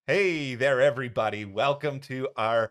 Hey there, everybody. Welcome to our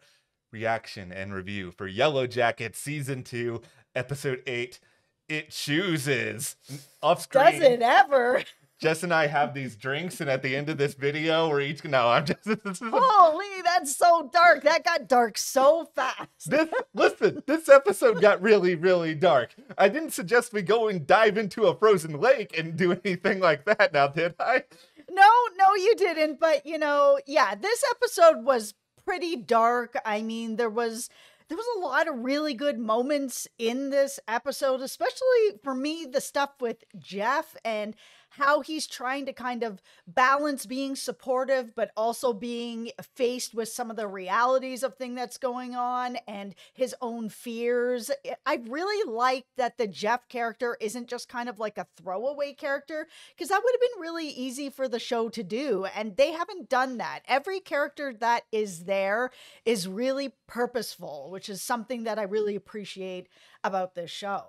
reaction and review for Yellowjackets Season 2, Episode 8. It chooses. Off Does screen, it ever? Jess and I have these drinks, and at the end of this video, we're each. No, I'm just. This is a. Holy, that's so dark. That got dark so fast. Listen, this episode got really, really dark. I didn't suggest we go and dive into a frozen lake and do anything like that now, did I? No, you didn't. But yeah, this episode was pretty dark. I mean, there was a lot of really good moments in this episode, especially for me, the stuff with Jeff and how he's trying to kind of balance being supportive but also being faced with some of the realities of thing that's going on and his own fears. I really like that the Jeff character isn't just kind of like a throwaway character, because that would have been really easy for the show to do, and they haven't done that. Every character that is there is really purposeful, which is something that I really appreciate about this show.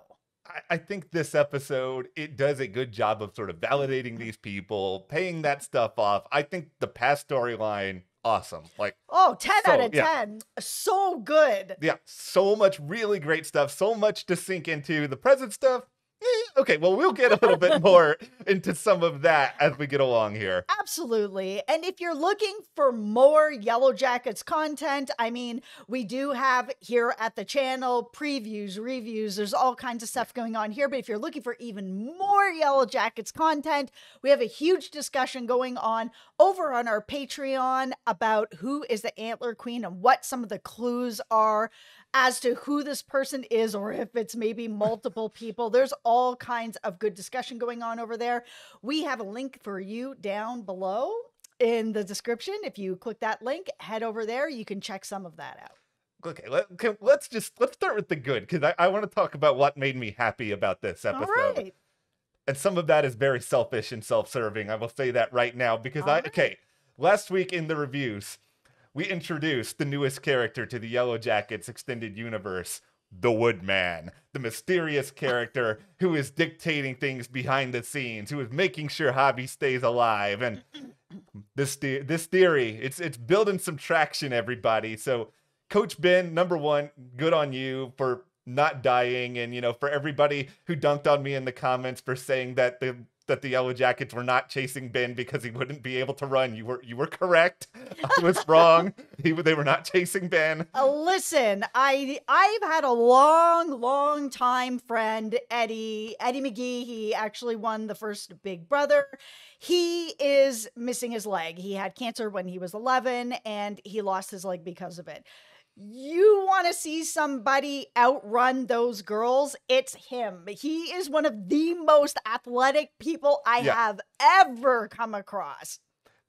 I think this episode, it does a good job of sort of validating these people, paying that stuff off. I think the past storyline, awesome. Like, Oh, 10 out of yeah. 10. So good. Yeah, so much really great stuff, so much to sink into. The present stuff, okay, well, we'll get a little bit more into some of that as we get along here. Absolutely. And if you're looking for more Yellowjackets content, I mean, we do have here at the channel previews, reviews, there's all kinds of stuff going on here. But if you're looking for even more Yellowjackets content, we have a huge discussion going on over on our Patreon about who is the Antler Queen and what some of the clues are as to who this person is, or if it's maybe multiple people. There's all kinds of good discussion going on over there. We have a link for you down below in the description. If you click that link, head over there. You can check some of that out. Okay, let's start with the good, because I want to talk about what made me happy about this episode. All right. And some of that is very selfish and self-serving. I will say that right now, because okay, last week in the reviews, we introduced the newest character to the Yellowjackets extended universe, the Woodman, the mysterious character who is dictating things behind the scenes, who is making sure Javi stays alive. And this theory, it's building some traction, everybody. So, Coach Ben, number one, good on you for not dying, and for everybody who dunked on me in the comments for saying that the Yellowjackets were not chasing Ben because he wouldn't be able to run. You were correct. I was wrong. They were not chasing Ben. Listen, I've had a long time friend, Eddie McGee. He actually won the first Big Brother. He is missing his leg. He had cancer when he was 11, and he lost his leg because of it. You want to see somebody outrun those girls? It's him. He is one of the most athletic people I have ever come across.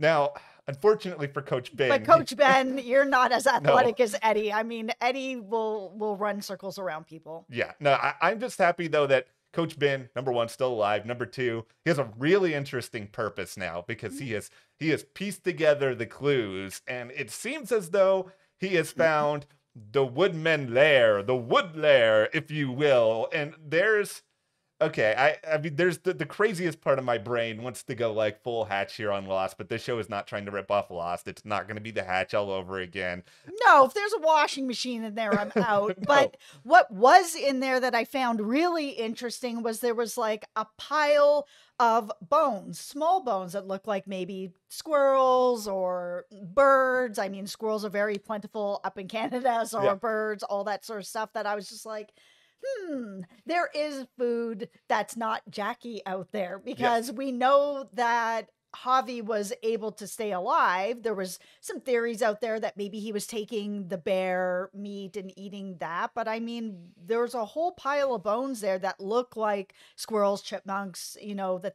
Now, unfortunately for Coach Ben. But Coach Ben, you're not as athletic as Eddie. I mean, Eddie will run circles around people. Yeah. No, I'm just happy, though, that Coach Ben, number one, still alive. Number two, he has a really interesting purpose now, because he has pieced together the clues, and it seems as though he has found the Woodman lair, the Wood lair, if you will. And there's, okay, I mean, there's the craziest part of my brain wants to go like full Hatch here on Lost, but this show is not trying to rip off Lost. It's not going to be the Hatch all over again. No, if there's a washing machine in there, I'm out. No. But what was in there that I found really interesting was there was like a pile of bones, small bones that look like maybe squirrels or birds. I mean, squirrels are very plentiful up in Canada, so are birds, all that sort of stuff, that I was just like, there is food that's not Jackie out there, because we know that Javi was able to stay alive. There was some theories out there that maybe he was taking the bear meat and eating that. But I mean, there's a whole pile of bones there that look like squirrels, chipmunks, that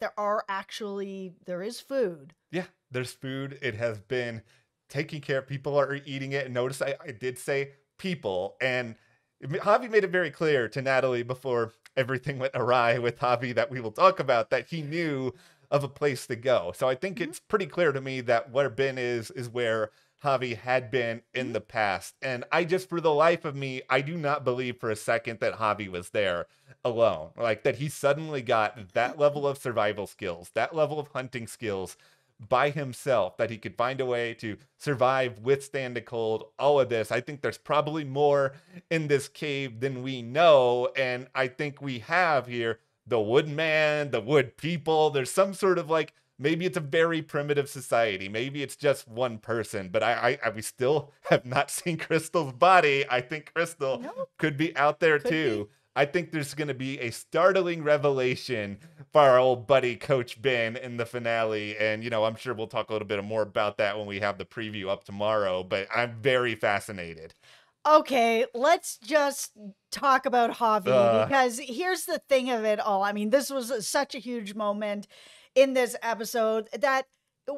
there is food. Yeah, there's food. It has been taken care of. People are eating it. And notice I did say people. And Javi made it very clear to Natalie before everything went awry with Javi that we will talk about, that he knew of a place to go. So I think it's pretty clear to me that where Ben is where Javi had been in the past. And I just, for the life of me, I do not believe for a second that Javi was there alone. Like, that he suddenly got that level of survival skills, that level of hunting skills, by himself, that he could find a way to survive, withstand the cold, all of this. I think there's probably more in this cave than we know. And I think we have here the woodman, the wood people. There's some sort of like, maybe it's a very primitive society. Maybe it's just one person, but we still have not seen Crystal's body. I think Crystal could be out there too. I think there's going to be a startling revelation for our old buddy Coach Ben in the finale. And, I'm sure we'll talk a little bit more about that when we have the preview up tomorrow, but I'm very fascinated. Okay, let's just talk about Javi, because here's the thing of it all. I mean, this was such a huge moment in this episode that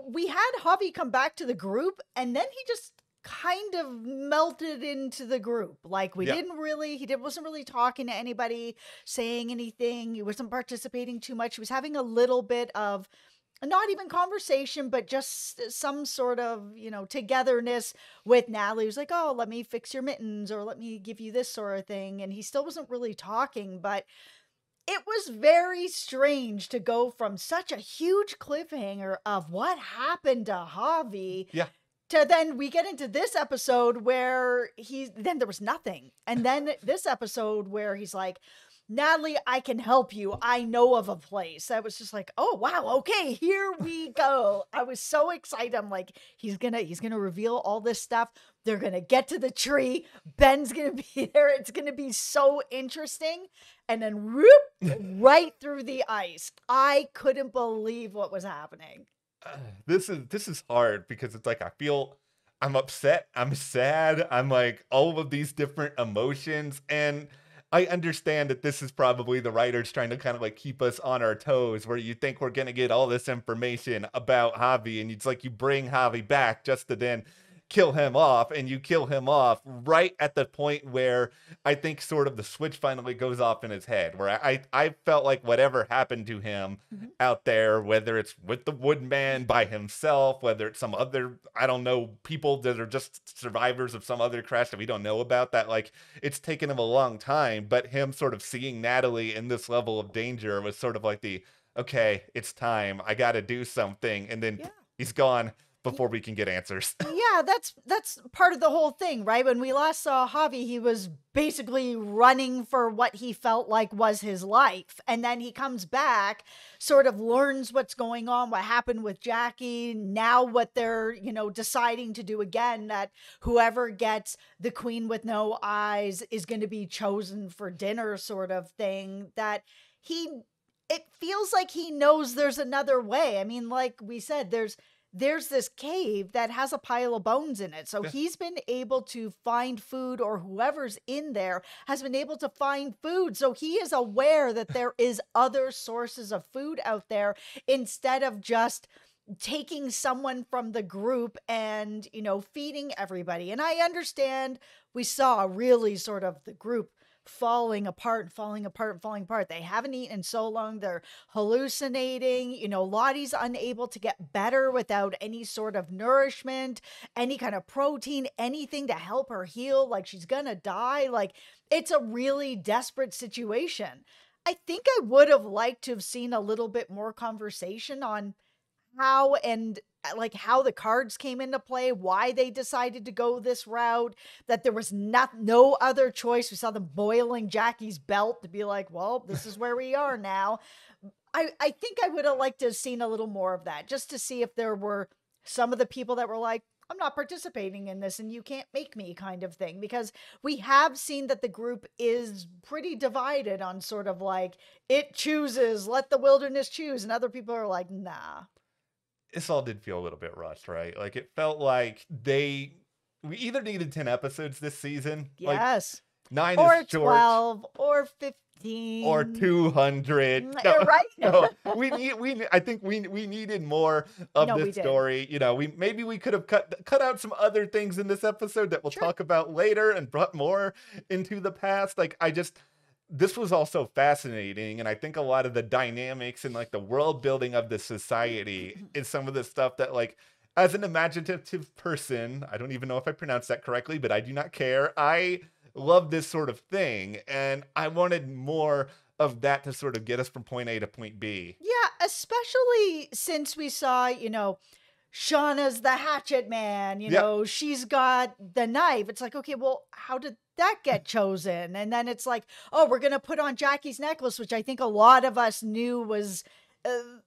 we had Javi come back to the group, and then he just kind of melted into the group. Like he wasn't really talking to anybody, saying anything. He wasn't participating too much. He was having a little bit of not even conversation, but just some sort of, togetherness with Natalie. He was like, oh, let me fix your mittens, or let me give you this sort of thing. And he still wasn't really talking, but it was very strange to go from such a huge cliffhanger of what happened to Javi. Yeah. To then we get into this episode where then there was nothing. And then this episode where he's like, Natalie, I can help you. I know of a place. I was just like, oh, wow. Okay, here we go. I was so excited. I'm like, he's gonna reveal all this stuff. They're going to get to the tree. Ben's going to be there. It's going to be so interesting. And then whoop, right through the ice. I couldn't believe what was happening. This is hard because it's like, I'm upset. I'm sad. I'm like all of these different emotions. And I understand that this is probably the writers trying to kind of like keep us on our toes, where you think we're going to get all this information about Javi, and it's like you bring Javi back just to then kill him off, and you kill him off right at the point where I think sort of the switch finally goes off in his head, where I felt like whatever happened to him out there, whether it's with the woodman by himself, whether it's some other, I don't know, people that are just survivors of some other crash that we don't know about, that like it's taken him a long time, but him sort of seeing Natalie in this level of danger was sort of like okay, it's time, I gotta do something, and then he's gone before we can get answers. Yeah, that's part of the whole thing, right? When we last saw Javi, he was basically running for what he felt like was his life. And then he comes back, sort of learns what's going on, what happened with Jackie, now what they're, deciding to do again, that whoever gets the queen with no eyes is going to be chosen for dinner sort of thing, that it feels like he knows there's another way. I mean, like we said, there's this cave that has a pile of bones in it. So he's been able to find food, or whoever's in there has been able to find food. So he is aware that there is other sources of food out there, instead of just taking someone from the group and, feeding everybody. And I understand we saw really sort of the group falling apart. They haven't eaten in so long. They're hallucinating. Lottie's unable to get better without any sort of nourishment, any kind of protein, anything to help her heal. Like, she's gonna die. Like, it's a really desperate situation. I think I would have liked to have seen a little bit more conversation on how the cards came into play, why they decided to go this route, that there was no other choice. We saw them boiling Jackie's belt to be like, well, this is where we are now. I think I would have liked to have seen a little more of that, just to see if there were some of the people that were like, I'm not participating in this and you can't make me, kind of thing. Because we have seen that the group is pretty divided on sort of like, it chooses, let the wilderness choose. And other people are like, nah. This all did feel a little bit rushed, right? Like, it felt like we either needed 10 episodes this season. Yes. Like, 9 or is short. 12 or 15 or 200. No, right? No, I think we needed more of this story. Maybe we could have cut out some other things in this episode that we'll talk about later, and brought more into the past. Like, this was also fascinating, and I think a lot of the dynamics and like the world building of the society is some of the stuff that, like, as an imaginative person, I don't even know if I pronounced that correctly, but I do not care. I love this sort of thing, and I wanted more of that to sort of get us from point A to point B. Yeah, especially since we saw, Shauna's the hatchet man, she's got the knife. It's like, okay, well, how did that get chosen? And then it's like, oh, we're going to put on Jackie's necklace, which I think a lot of us knew was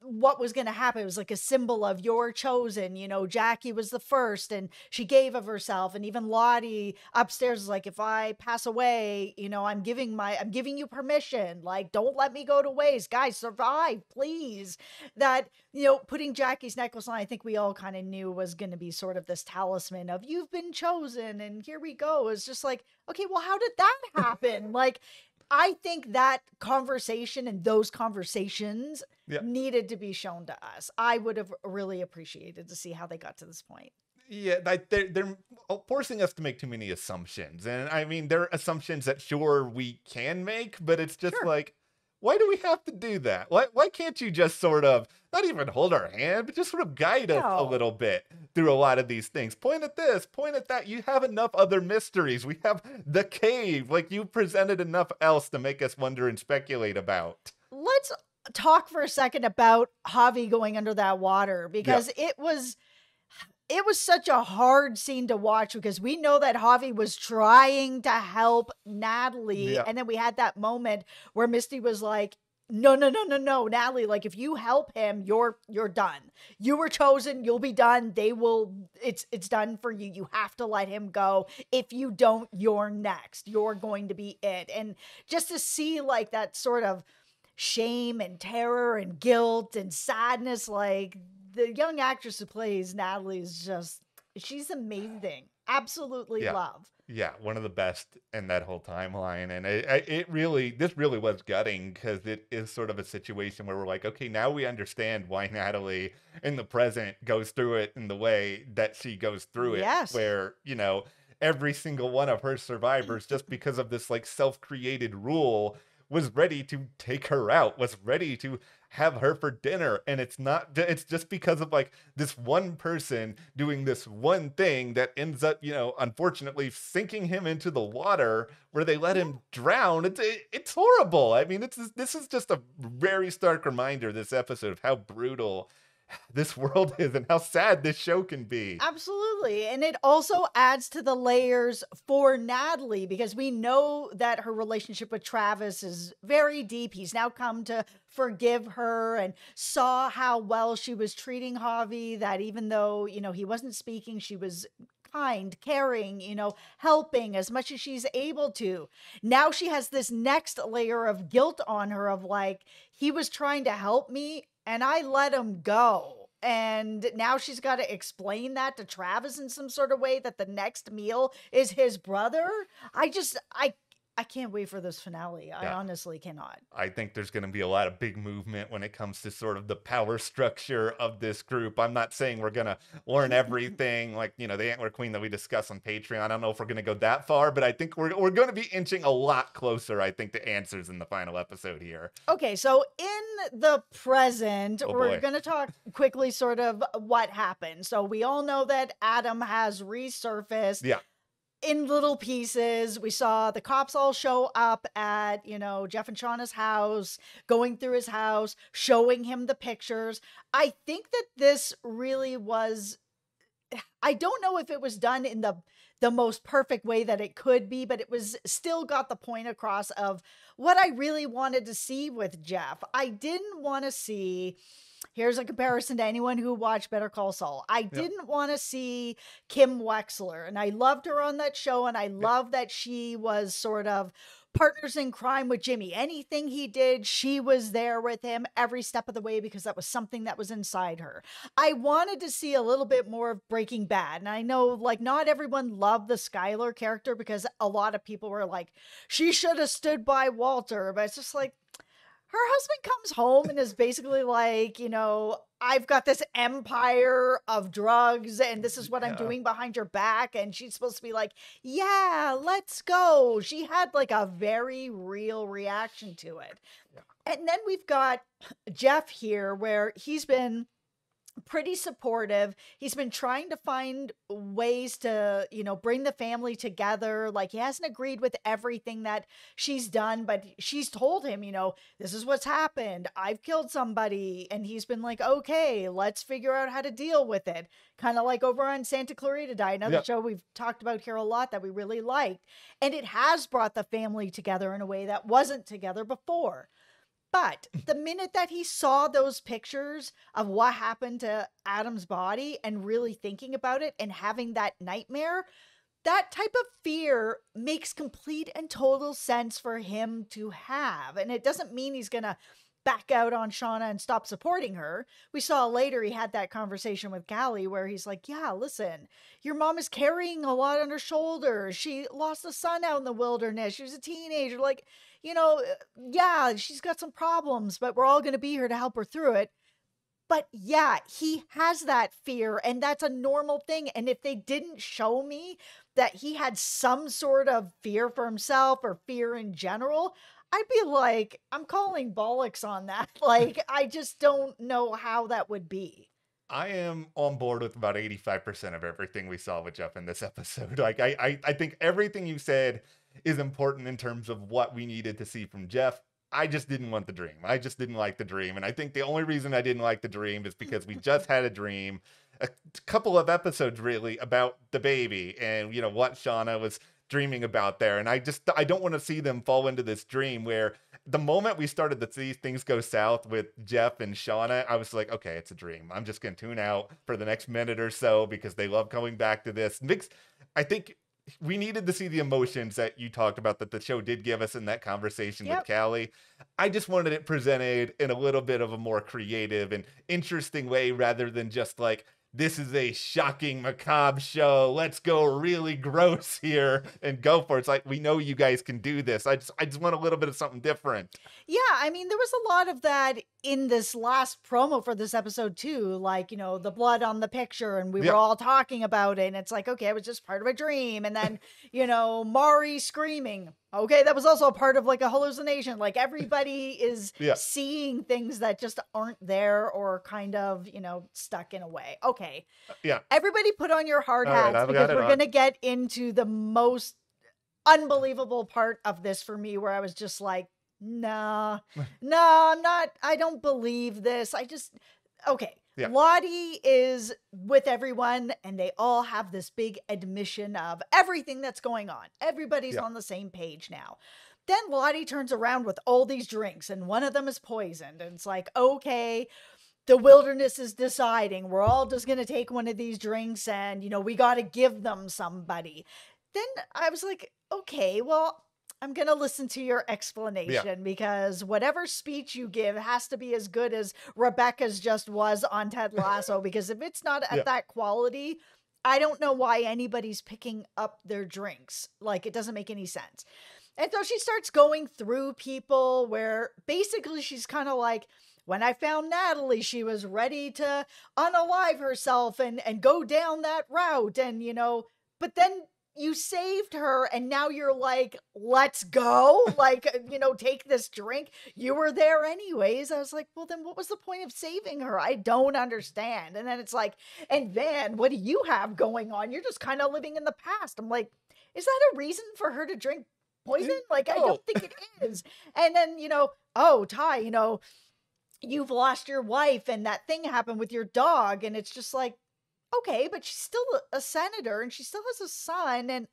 what was going to happen. It was like a symbol of you're chosen. Jackie was the first and she gave of herself. And even Lottie upstairs is like, if I pass away, I'm giving you permission. Like, don't let me go to waste. Guys, survive, please. That, putting Jackie's necklace on, I think we all kind of knew was going to be sort of this talisman of you've been chosen. And here we go. It's just like, okay, well, how did that happen? Like, I think that conversation and those conversations needed to be shown to us. I would have really appreciated to see how they got to this point. Yeah, they're forcing us to make too many assumptions. And I mean, they're assumptions that sure we can make, but it's just like, why do we have to do that? Why can't you just sort of, not even hold our hand, but just sort of guide us a little bit through a lot of these things? Point at this, point at that. You have enough other mysteries. We have the cave. Like, you presented enough else to make us wonder and speculate about. Let's talk for a second about Javi going under that water, because it was such a hard scene to watch, because we know that Javi was trying to help Natalie. Yeah. And then we had that moment where Misty was like, no, Natalie, like, if you help him, you're done. You were chosen. You'll be done. It's done for you. You have to let him go. If you don't, you're next. You're going to be it. And just to see like that sort of shame and terror and guilt and sadness, like, the young actress who plays Natalie is she's amazing. Absolutely love. Yeah, one of the best in that whole timeline. And this really was gutting, because it is sort of a situation where we're like, okay, now we understand why Natalie in the present goes through it in the way that she goes through it. Yes. Where, every single one of her survivors, just because of this like self-created rule, was ready to take her out, was ready to have her for dinner. And it's just because of like this one person doing this one thing that ends up, unfortunately sinking him into the water where they let him drown. It's horrible. I mean, this is just a very stark reminder, this episode, of how brutal this world is and how sad this show can be. Absolutely. And it also adds to the layers for Natalie, because we know that her relationship with Travis is very deep. He's now come to forgive her and saw how well she was treating Javi, that even though, he wasn't speaking, she was kind, caring, helping as much as she's able to. Now she has this next layer of guilt on her of like, he was trying to help me and I let him go. And now she's got to explain that to Travis in some sort of way, that the next meal is his brother. I can't wait for this finale. I honestly cannot. I think there's going to be a lot of big movement when it comes to sort of the power structure of this group. I'm not saying we're going to learn everything like, the Antler Queen that we discuss on Patreon. I don't know if we're going to go that far, but I think we're going to be inching a lot closer, I think, to answers in the final episode here. Okay, so in the present, we're going to talk quickly sort of what happened. So we all know that Adam has resurfaced. Yeah. In little pieces. We saw the cops all show up at, Jeff and Shauna's house, going through his house, showing him the pictures. I think that this really was, I don't know if it was done in the most perfect way that it could be, but it was still got the point across of what I really wanted to see with Jeff. I didn't want to see, here's a comparison to anyone who watched Better Call Saul. I didn't want to see Kim Wexler, and I loved her on that show, and I love that she was sort of partners in crime with Jimmy. Anything he did, she was there with him every step of the way, because that was something that was inside her. I wanted to see a little bit more of Breaking Bad. And I know, like, not everyone loved the Skylar character, because a lot of people were like, she should have stood by Walter. But it's just like, her husband comes home and is basically like, I've got this empire of drugs and this is what I'm doing behind your back. And she's supposed to be like, yeah, let's go. She had like a very real reaction to it. Yeah. And then we've got Jeff here, where he's been pretty supportive. He's been trying to find ways to, bring the family together. Like, he hasn't agreed with everything that she's done, but she's told him, this is what's happened. I've killed somebody. And he's been like, okay, let's figure out how to deal with it. Kind of like over on Santa Clarita Diet, another show we've talked about here a lot that we really liked. And it has brought the family together in a way that wasn't together before. But the minute that he saw those pictures of what happened to Adam's body and really thinking about it and having that nightmare, that type of fear makes complete and total sense for him to have. And it doesn't mean he's going to back out on Shauna and stop supporting her. We saw later he had that conversation with Callie where he's like, yeah, listen, your mom is carrying a lot on her shoulders. She lost a son out in the wilderness. She was a teenager. Like, yeah, she's got some problems, but we're all going to be here to help her through it. But yeah, he has that fear, and that's a normal thing. And if they didn't show me that he had some sort of fear for himself or fear in general, I'd be like, I'm calling bollocks on that. Like, I just don't know how that would be. I am on board with about 85% of everything we saw with Jeff in this episode. Like, I think everything you said is important in terms of what we needed to see from Jeff. I just didn't want the dream. I just didn't like the dream. And I think the only reason I didn't like the dream is because we just had a dream, a couple of episodes really, about the baby and, what Shauna was dreaming about there. And I don't want to see them fall into this dream where the moment we started to see things go south with Jeff and Shauna, I was like, okay, it's a dream. I'm just going to tune out for the next minute or so because they love coming back to this. I think we needed to see the emotions that you talked about that the show did give us in that conversation with Callie. I just wanted it presented in a little bit of a more creative and interesting way rather than just like, this is a shocking, macabre show. Let's go really gross here and go for it. It's like, we know you guys can do this. I just want a little bit of something different. Yeah, I mean, there was a lot of that in this last promo for this episode too. Like, the blood on the picture and we were all talking about it. And it's like, okay, it was just part of a dream. And then, Mari screaming. Okay, that was also a part of like a hallucination. Like everybody is seeing things that just aren't there or kind of, stuck in a way. Okay. Yeah. Everybody put on your hard hats because we're going to get into the most unbelievable part of this for me where I was just like, no, I'm not. I don't believe this. Okay. Yeah. Lottie is with everyone and they all have this big admission of everything that's going on. Everybody's on the same page now. Then Lottie turns around with all these drinks and one of them is poisoned. And it's like, okay, the wilderness is deciding we're all just going to take one of these drinks and, we got to give them somebody. Then I was like, okay, well, I'm going to listen to your explanation because whatever speech you give has to be as good as Rebecca's just was on Ted Lasso, because if it's not at that quality, I don't know why anybody's picking up their drinks. Like, it doesn't make any sense. And so she starts going through people where basically she's kind of like, when I found Natalie, she was ready to unalive herself and go down that route. And, but then you saved her and now you're like, let's go. Like, take this drink. You were there anyways. I was like, well, then what was the point of saving her? I don't understand. And then it's like, and Van, what do you have going on? You're just kind of living in the past. I'm like, is that a reason for her to drink poison? Like, I don't think it is. And then, oh, Ty, you've lost your wife and that thing happened with your dog. And it's just like, okay, but she's still a senator and she still has a son. And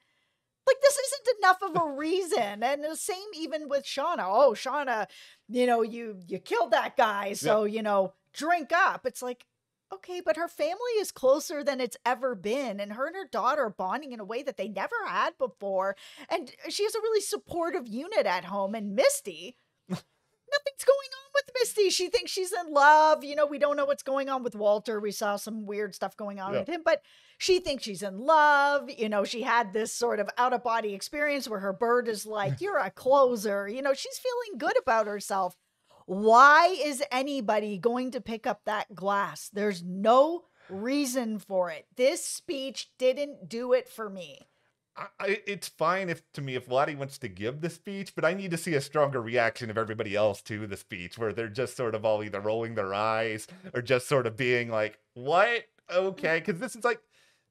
like, this isn't enough of a reason. And the same even with Shauna. Oh, Shauna, you killed that guy. So, drink up. It's like, okay, but her family is closer than it's ever been. And her and her daughter are bonding in a way that they never had before. And she has a really supportive unit at home. And Misty, nothing's going on with Misty. She thinks she's in love. We don't know what's going on with Walter. We saw some weird stuff going on with him, but she thinks she's in love. She had this sort of out of body experience where her bird is like, you're a closer. She's feeling good about herself. Why is anybody going to pick up that glass? There's no reason for it. This speech didn't do it for me. It's fine if to me if Lottie wants to give the speech, but I need to see a stronger reaction of everybody else to the speech, where they're just sort of all either rolling their eyes or just sort of being like, "What? Okay," because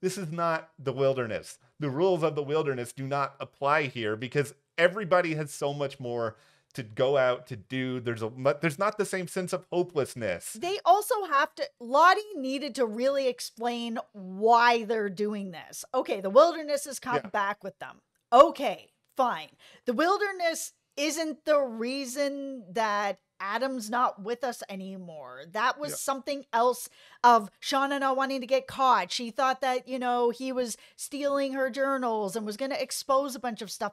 this is not the wilderness. The rules of the wilderness do not apply here because everybody has so much more to go out to do. There's not the same sense of hopelessness. They also have to, Lottie needed to really explain why they're doing this. Okay, the wilderness has come back with them. Okay, fine. The wilderness isn't the reason that Adam's not with us anymore. That was something else of Shauna not wanting to get caught. She thought that, he was stealing her journals and was going to expose a bunch of stuff.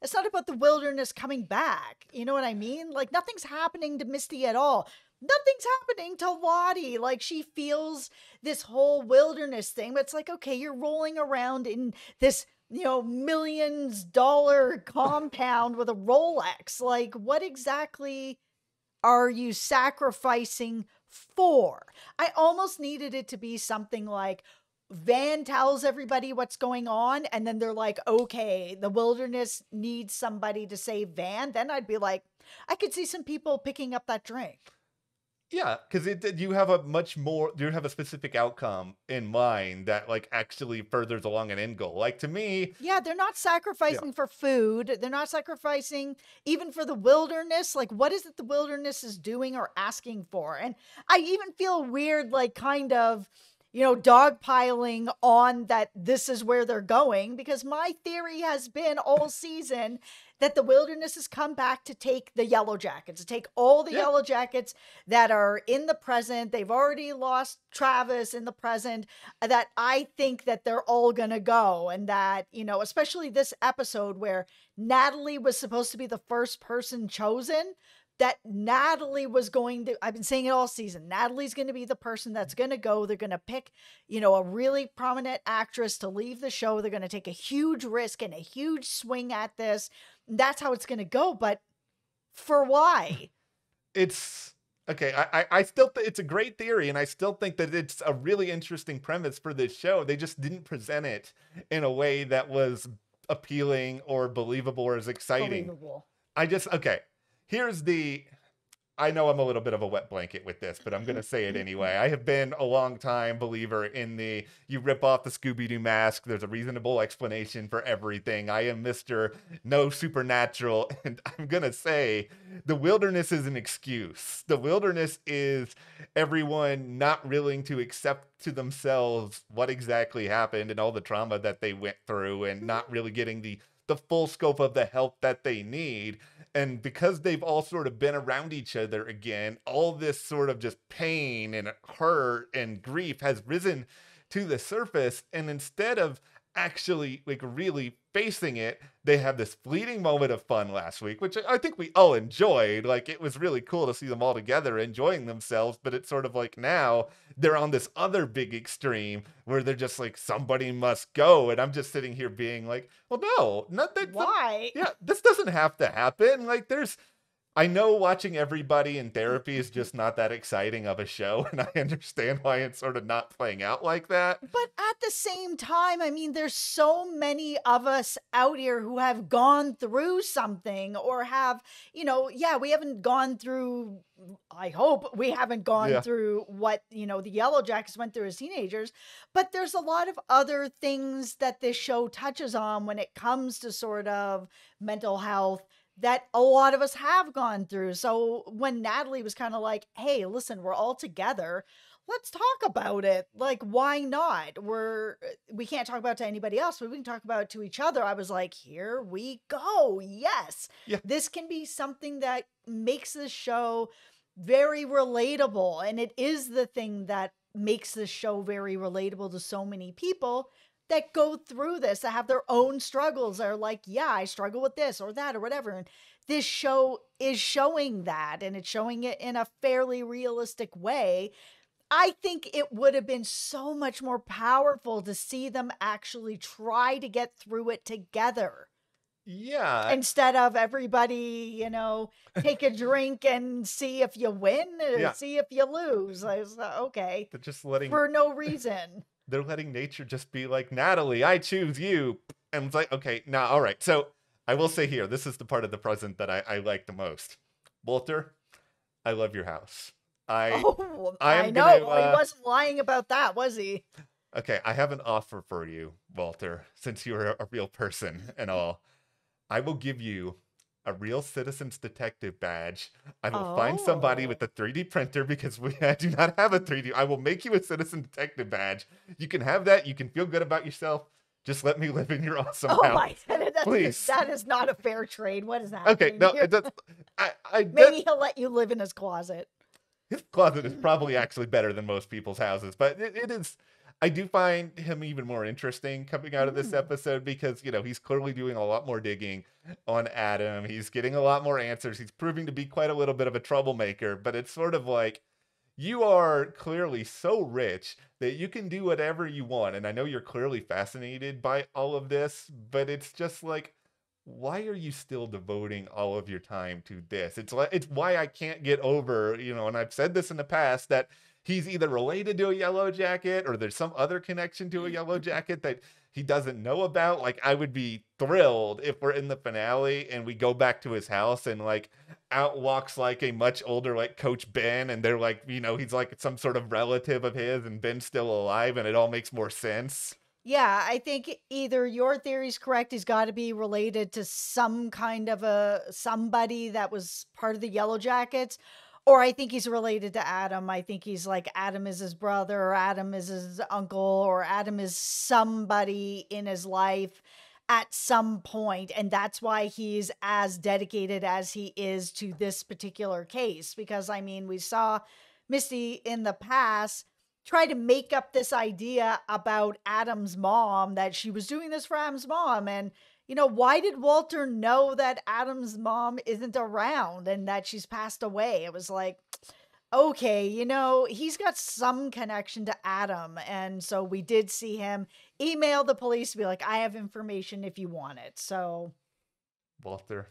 It's not about the wilderness coming back. You know what I mean? Like, nothing's happening to Misty at all. Nothing's happening to Lottie. Like, she feels this whole wilderness thing. But it's like, okay, you're rolling around in this, millions-dollar compound with a Rolex. Like, what exactly are you sacrificing for? I almost needed it to be something like, Van tells everybody what's going on, and then they're like, okay, the wilderness needs somebody to save Van. Then I'd be like, I could see some people picking up that drink. Yeah, because you have a specific outcome in mind that like actually furthers along an end goal. Like to me, yeah, they're not sacrificing for food. They're not sacrificing even for the wilderness. Like, what is it the wilderness is doing or asking for? And I even feel weird, like kind of, dogpiling on that this is where they're going, because my theory has been all season that the wilderness has come back to take the Yellowjackets, to take all the Yellowjackets that are in the present. They've already lost Travis in the present, that I think that they're all going to go. And that, especially this episode where Natalie was supposed to be the first person chosen, that Natalie was going to, I've been saying it all season, Natalie's going to be the person that's going to go. They're going to pick, a really prominent actress to leave the show. They're going to take a huge risk and a huge swing at this. That's how it's going to go. But for why? It's okay. I still think it's a great theory, and I still think that it's a really interesting premise for this show. They just didn't present it in a way that was appealing or believable or as exciting. Believable. I know I'm a little bit of a wet blanket with this, but I'm going to say it anyway. I have been a long time believer in you rip off the Scooby-Doo mask. There's a reasonable explanation for everything. I am Mr. No Supernatural. And I'm going to say the wilderness is an excuse. The wilderness is everyone not willing to accept to themselves what exactly happened and all the trauma that they went through and not really getting the full scope of the help that they need. And because they've all sort of been around each other again, all this sort of just pain and hurt and grief has risen to the surface. And instead of actually like really facing it, they have this fleeting moment of fun last week, which I think we all enjoyed. Like, it was really cool to see them all together enjoying themselves, but it's sort of like now they're on this other big extreme where they're just like, somebody must go. And I'm just sitting here being like, well, no, not that. Why? Yeah, this doesn't have to happen. Like, I know watching everybody in therapy is just not that exciting of a show, and I understand why it's sort of not playing out like that. But at the same time, I mean, there's so many of us out here who have gone through something or have, we haven't gone through, I hope we haven't gone through what, the Yellowjackets went through as teenagers, but there's a lot of other things that this show touches on when it comes to sort of mental health that a lot of us have gone through. So when Natalie was kind of like, hey, listen, we're all together, let's talk about it. Like, why not? We can't talk about it to anybody else, but we can talk about it to each other. I was like, here we go. Yes. Yeah. This can be something that makes this show very relatable. And it is the thing that makes this show very relatable to so many people that go through this, that have their own struggles, are like, yeah, I struggle with this or that or whatever. And this show is showing that, and it's showing it in a fairly realistic way. I think it would have been so much more powerful to see them actually try to get through it together. Yeah. Instead of everybody, take a drink and see if you win or see if you lose. I was like, okay. They're just letting... For no reason. They're letting nature just be like, Natalie, I choose you. And it's like, okay, now, all right. So I will say here, this is the part of the present that I like the most. Walter, I love your house. I Oh, I I am know. gonna Well, he wasn't lying about that, was he? okay, I have an offer for you, Walter, since you're a real person and all. I will give you a real citizen's detective badge. I will find somebody Oh. with a 3D printer because I do not have a 3D. I will make you a citizen detective badge. You can have that. You can feel good about yourself. Just let me live in your awesome Oh house, my God, please. that is not a fair trade. What is Okay, happening no, here? it does. Maybe he'll let you live in his closet. His closet is probably actually better than most people's houses, but it is. I do find him even more interesting coming out of this Mm. episode because, he's clearly doing a lot more digging on Adam. He's getting a lot more answers. He's proving to be quite a little bit of a troublemaker, but it's sort of like you are clearly so rich that you can do whatever you want. And I know you're clearly fascinated by all of this, but it's just like, why are you still devoting all of your time to this? It's like, it's why I can't get over, and I've said this in the past, that he's either related to a yellow jacket or there's some other connection to a yellow jacket that he doesn't know about. Like, I would be thrilled if we're in the finale and we go back to his house and like out walks like a much older like Coach Ben, and they're like, he's like some sort of relative of his and Ben's still alive, and it all makes more sense. Yeah, I think either your theory's correct, he's got to be related to some kind of somebody that was part of the Yellowjackets, or I think he's related to Adam. I think he's like Adam is his brother, or Adam is his uncle, or Adam is somebody in his life at some point, and that's why he's as dedicated as he is to this particular case. Because I mean, we saw Misty in the past try to make up this idea about Adam's mom, that she was doing this for Adam's mom. And, why did Walter know that Adam's mom isn't around and that she's passed away? It was like, okay, he's got some connection to Adam. And so we did see him email the police to be like, I have information if you want it. So, Walter,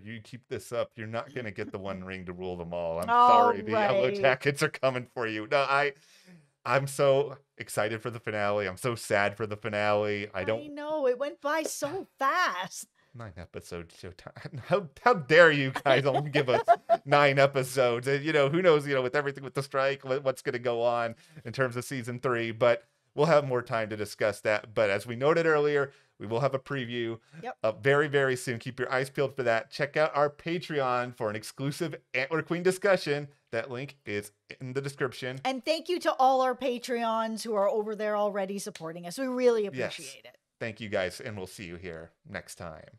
you keep this up, you're not going to get the one ring to rule them all. I'm all sorry. The Yellow right. Jackets are coming for you. No, I'm so excited for the finale. I'm so sad for the finale. I know it went by so fast. 9 episodes Showtime. How dare you guys only give us 9 episodes? And, who knows, with everything with the strike, what's going to go on in terms of season 3, but we'll have more time to discuss that. But as we noted earlier, we will have a preview very, very soon. Keep your eyes peeled for that. Check out our Patreon for an exclusive Antler Queen discussion. That link is in the description. And thank you to all our Patreons who are over there already supporting us. We really appreciate it. Thank you guys, and we'll see you here next time.